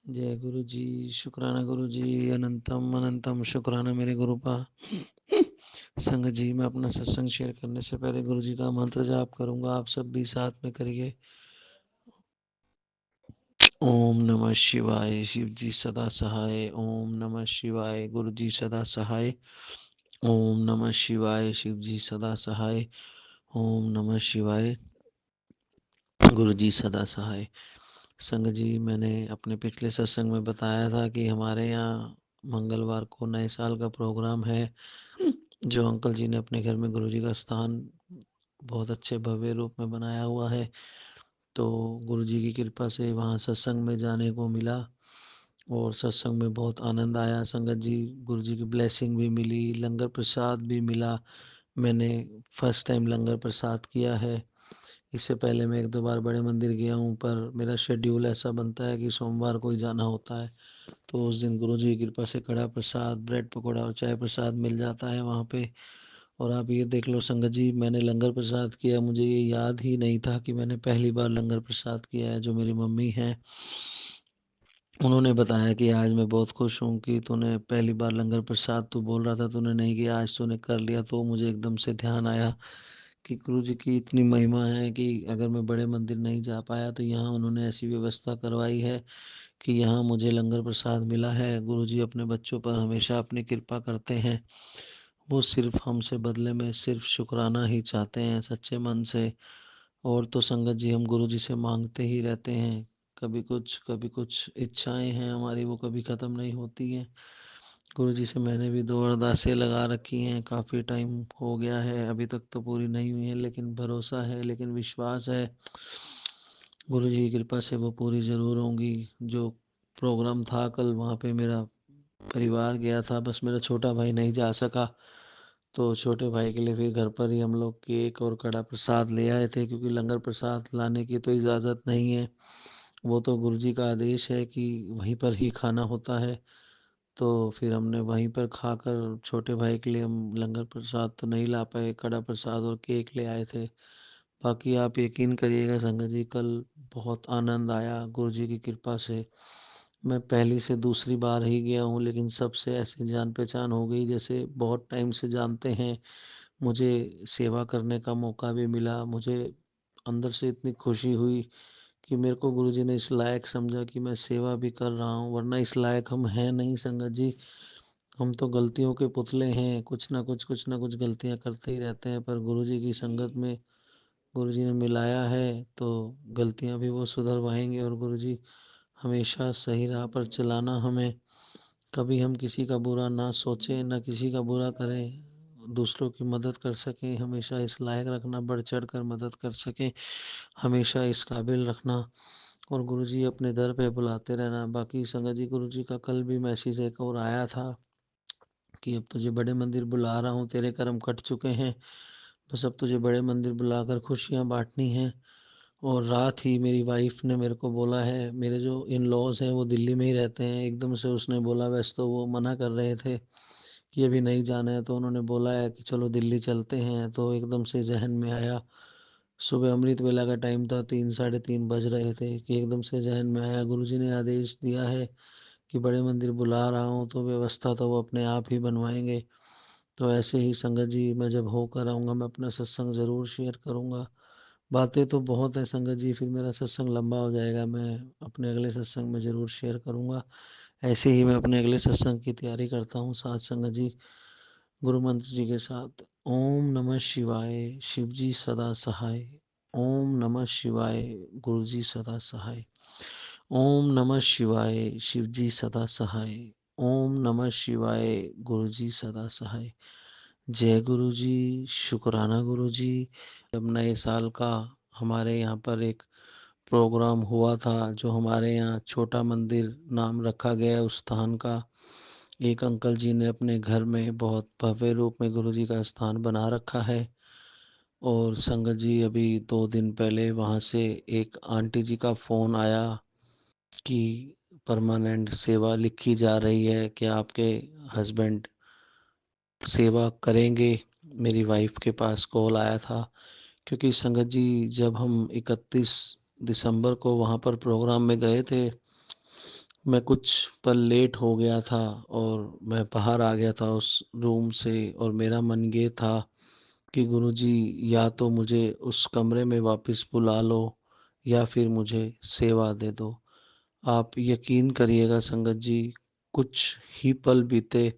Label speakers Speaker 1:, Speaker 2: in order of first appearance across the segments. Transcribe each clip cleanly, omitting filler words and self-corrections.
Speaker 1: जय गुरु जी। शुक्राना गुरु जी। अनंतम अनंतम शुक्राना मेरे गुरुपा। संगत जी, मैं अपना सत्संग शेयर करने से पहले गुरु जी का मंत्र जाप करूंगा, आप सब भी साथ में करिए। ओम नमः शिवाय। शिव जी सदा सहाय। ओम नमः शिवाय। गुरु जी सदा सहाय। ओम नमः शिवाय। शिव जी सदा सहाय। ओम नमः शिवाय। गुरु जी सदा सहाय। संगत जी, मैंने अपने पिछले सत्संग में बताया था कि हमारे यहाँ मंगलवार को नए साल का प्रोग्राम है, जो अंकल जी ने अपने घर में गुरु जी का स्थान बहुत अच्छे भव्य रूप में बनाया हुआ है। तो गुरु जी की कृपा से वहाँ सत्संग में जाने को मिला और सत्संग में बहुत आनंद आया। संगत जी, गुरु जी की ब्लेसिंग भी मिली, लंगर प्रसाद भी मिला। मैंने फर्स्ट टाइम लंगर प्रसाद किया है। इससे पहले मैं एक दो बार बड़े मंदिर गया हूँ, पर मेरा शेड्यूल ऐसा बनता है कि सोमवार को ही जाना होता है। तो उस दिन गुरु जी की कृपा से कड़ा प्रसाद, ब्रेड पकौड़ा और चाय प्रसाद मिल जाता है वहाँ पे। और आप ये देख लो संगत जी, मैंने लंगर प्रसाद किया, मुझे ये याद ही नहीं था कि मैंने पहली बार लंगर प्रसाद किया है। जो मेरी मम्मी हैं, उन्होंने बताया कि आज मैं बहुत खुश हूँ कि तूने पहली बार लंगर प्रसाद, तू बोल रहा था तूने नहीं किया, आज तूने कर लिया। तो मुझे एकदम से ध्यान आया कि गुरु जी की इतनी महिमा है कि अगर मैं बड़े मंदिर नहीं जा पाया तो यहाँ उन्होंने ऐसी व्यवस्था करवाई है कि यहाँ मुझे लंगर प्रसाद मिला है। गुरु जी अपने बच्चों पर हमेशा अपनी कृपा करते हैं। वो सिर्फ हमसे बदले में सिर्फ शुक्राना ही चाहते हैं सच्चे मन से। और तो संगत जी, हम गुरु जी से मांगते ही रहते हैं, कभी कुछ इच्छाएं हैं हमारी, वो कभी ख़त्म नहीं होती हैं। गुरु जी से मैंने भी दो अरदासें लगा रखी हैं, काफ़ी टाइम हो गया है, अभी तक तो पूरी नहीं हुई हैं, लेकिन भरोसा है, लेकिन विश्वास है गुरु जी की कृपा से वो पूरी ज़रूर होंगी। जो प्रोग्राम था कल, वहाँ पे मेरा परिवार गया था, बस मेरा छोटा भाई नहीं जा सका। तो छोटे भाई के लिए फिर घर पर ही हम लोग केक और कड़ा प्रसाद ले आए थे, क्योंकि लंगर प्रसाद लाने की तो इजाज़त नहीं है, वो तो गुरु जी का आदेश है कि वहीं पर ही खाना होता है। तो फिर हमने वहीं पर खाकर, छोटे भाई के लिए हम लंगर प्रसाद तो नहीं ला पाए, कड़ा प्रसाद और केक ले आए थे। बाकी आप यकीन करिएगा संगत जी, कल बहुत आनंद आया गुरु जी की कृपा से। मैं पहली से दूसरी बार ही गया हूँ, लेकिन सबसे ऐसी जान पहचान हो गई जैसे बहुत टाइम से जानते हैं। मुझे सेवा करने का मौका भी मिला। मुझे अंदर से इतनी खुशी हुई कि मेरे को गुरुजी ने इस लायक समझा कि मैं सेवा भी कर रहा हूँ, वरना इस लायक हम हैं नहीं संगत जी। हम तो गलतियों के पुतले हैं, कुछ ना कुछ गलतियाँ करते ही रहते हैं, पर गुरुजी की संगत में गुरुजी ने मिलाया है तो गलतियाँ भी वो सुधरवाएंगे। और गुरुजी हमेशा सही राह पर चलाना हमें। कभी हम किसी का बुरा ना सोचें, ना किसी का बुरा करें, दूसरों की मदद कर सकें, हमेशा इस लायक रखना, बढ़ चढ़ कर मदद कर सकें, हमेशा इस काबिल रखना, और गुरुजी अपने दर पे बुलाते रहना। बाकी संगत जी, गुरुजी का कल भी मैसेज एक और आया था कि अब तुझे बड़े मंदिर बुला रहा हूँ, तेरे कर्म कट चुके हैं, बस अब तुझे बड़े मंदिर बुलाकर खुशियाँ बांटनी हैं। और रात ही मेरी वाइफ ने मेरे को बोला है, मेरे जो इन लॉज हैं वो दिल्ली में ही रहते हैं, एकदम से उसने बोला, वैसे तो वो मना कर रहे थे कि अभी नहीं जाना है, तो उन्होंने बोला है कि चलो दिल्ली चलते हैं। तो एकदम से जहन में आया, सुबह अमृत वेला का टाइम था, 3 साढ़े 3 बज रहे थे कि एकदम से जहन में आया, गुरुजी ने आदेश दिया है कि बड़े मंदिर बुला रहा हूँ, तो व्यवस्था तो वो अपने आप ही बनवाएंगे। तो ऐसे ही संगत जी, मैं जब होकर आऊँगा मैं अपना सत्संग ज़रूर शेयर करूँगा। बातें तो बहुत है संगत जी, फिर मेरा सत्संग लंबा हो जाएगा, मैं अपने अगले सत्संग में ज़रूर शेयर करूँगा। ऐसे ही मैं अपने अगले सत्संग की तैयारी करता हूँ साथ संगत जी, गुरु मंत्र जी के साथ। ओम नमः शिवाय। शिव जी सदा सहाय। ओम नमः शिवाय। गुरु जी सदा सहाय। ओम नमः शिवाय। शिव जी सदा सहाय। ओम नमः शिवाय। गुरु जी सदा सहाय। जय गुरु जी। शुक्राना गुरु जी। जब नए साल का हमारे यहाँ पर एक प्रोग्राम हुआ था, जो हमारे यहाँ छोटा मंदिर नाम रखा गया है उस स्थान का, एक अंकल जी ने अपने घर में बहुत भव्य रूप में गुरु जी का स्थान बना रखा है। और संगत जी, अभी 2 दिन पहले वहाँ से एक आंटी जी का फ़ोन आया कि परमानेंट सेवा लिखी जा रही है, कि आपके हस्बैंड सेवा करेंगे। मेरी वाइफ के पास कॉल आया था, क्योंकि संगत जी, जब हम 31 दिसंबर को वहाँ पर प्रोग्राम में गए थे, मैं कुछ पल लेट हो गया था और मैं बाहर आ गया था उस रूम से, और मेरा मन ये था कि गुरुजी, या तो मुझे उस कमरे में वापस बुला लो या फिर मुझे सेवा दे दो। आप यकीन करिएगा संगत जी, कुछ ही पल बीते,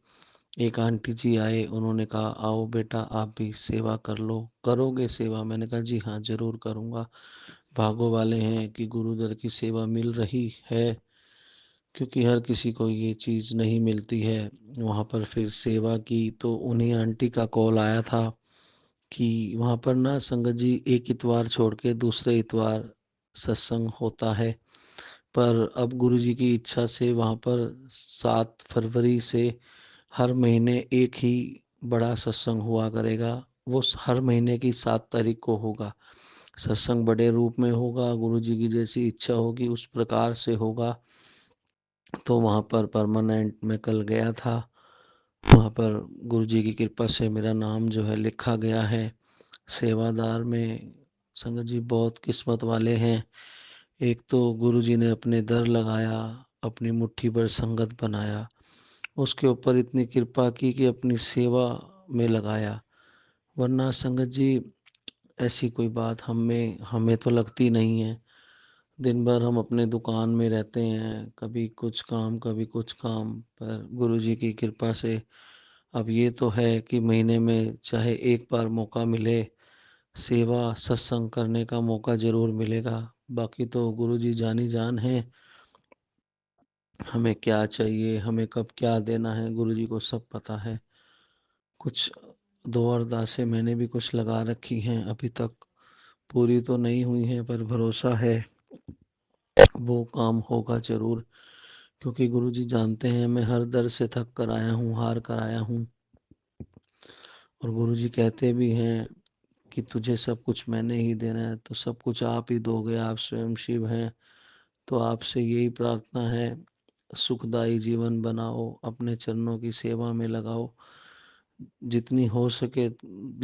Speaker 1: एक आंटी जी आए, उन्होंने कहा आओ बेटा आप भी सेवा कर लो, करोगे सेवा? मैंने कहा जी हाँ जरूर करूँगा। भागो वाले हैं कि गुरुदर की सेवा मिल रही है, क्योंकि हर किसी को ये चीज़ नहीं मिलती है। वहाँ पर फिर सेवा की तो उन्हीं आंटी का कॉल आया था कि वहाँ पर ना संगत जी एक इतवार छोड़ के दूसरे इतवार सत्संग होता है। पर अब गुरुजी की इच्छा से वहाँ पर 7 फरवरी से हर महीने एक ही बड़ा सत्संग हुआ करेगा। वो हर महीने की 7 तारीख को होगा। सत्संग बड़े रूप में होगा, गुरुजी की जैसी इच्छा होगी उस प्रकार से होगा। तो वहाँ पर परमानेंट मैं कल गया था। वहाँ पर गुरुजी की कृपा से मेरा नाम जो है लिखा गया है सेवादार में। संगत जी बहुत किस्मत वाले हैं। एक तो गुरुजी ने अपने दर लगाया, अपनी मुट्ठी भर संगत बनाया, उसके ऊपर इतनी कृपा की कि अपनी सेवा में लगाया। वरना संगत जी ऐसी कोई बात हमें हमें तो लगती नहीं है। दिन भर हम अपने दुकान में रहते हैं, कभी कुछ काम कभी कुछ काम, पर गुरुजी की कृपा से अब ये तो है कि महीने में चाहे एक बार मौका मिले, सेवा सत्संग करने का मौका जरूर मिलेगा। बाकी तो गुरुजी जानी जान है, हमें क्या चाहिए, हमें कब क्या देना है, गुरुजी को सब पता है। कुछ दो अरदासें मैंने भी कुछ लगा रखी हैं, अभी तक पूरी तो नहीं हुई हैं, पर भरोसा है वो काम होगा जरूर। क्योंकि गुरुजी जानते हैं मैं हर दर से थक कर आया हूँ, हार कर आया हूँ। और गुरुजी कहते भी हैं कि तुझे सब कुछ मैंने ही देना है, तो सब कुछ आप ही दोगे, आप स्वयं शिव हैं। तो आपसे यही प्रार्थना है, सुखदायी जीवन बनाओ, अपने चरणों की सेवा में लगाओ, जितनी हो सके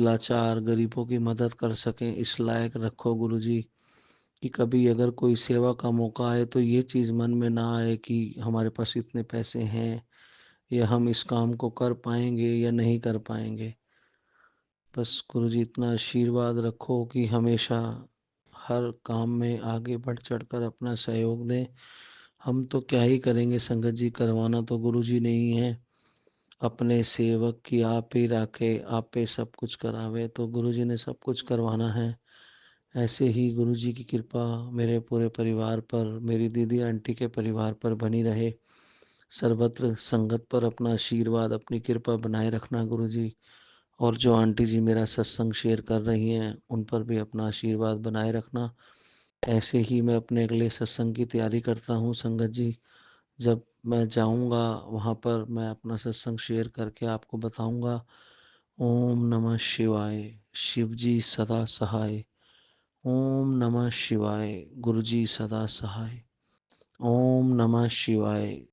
Speaker 1: लाचार गरीबों की मदद कर सकें इस लायक रखो गुरुजी, कि कभी अगर कोई सेवा का मौका आए तो ये चीज़ मन में ना आए कि हमारे पास इतने पैसे हैं या हम इस काम को कर पाएंगे या नहीं कर पाएंगे। बस गुरुजी इतना आशीर्वाद रखो कि हमेशा हर काम में आगे बढ़ चढ़कर अपना सहयोग दें। हम तो क्या ही करेंगे संगत जी, करवाना तो गुरुजी नहीं है। अपने सेवक की आप ही राखे, आप पे सब कुछ करावे, तो गुरुजी ने सब कुछ करवाना है। ऐसे ही गुरुजी की कृपा मेरे पूरे परिवार पर, मेरी दीदी आंटी के परिवार पर बनी रहे। सर्वत्र संगत पर अपना आशीर्वाद, अपनी कृपा बनाए रखना गुरुजी। और जो आंटी जी मेरा सत्संग शेयर कर रही हैं उन पर भी अपना आशीर्वाद बनाए रखना। ऐसे ही मैं अपने अगले सत्संग की तैयारी करता हूँ संगत जी। जब मैं जाऊंगा वहाँ पर मैं अपना सत्संग शेयर करके आपको बताऊंगा। ओम नमः शिवाय। शिव जी सदा सहाय। ओम नमः शिवाय। गुरु जी सदा सहाय। ओम नमः शिवाय।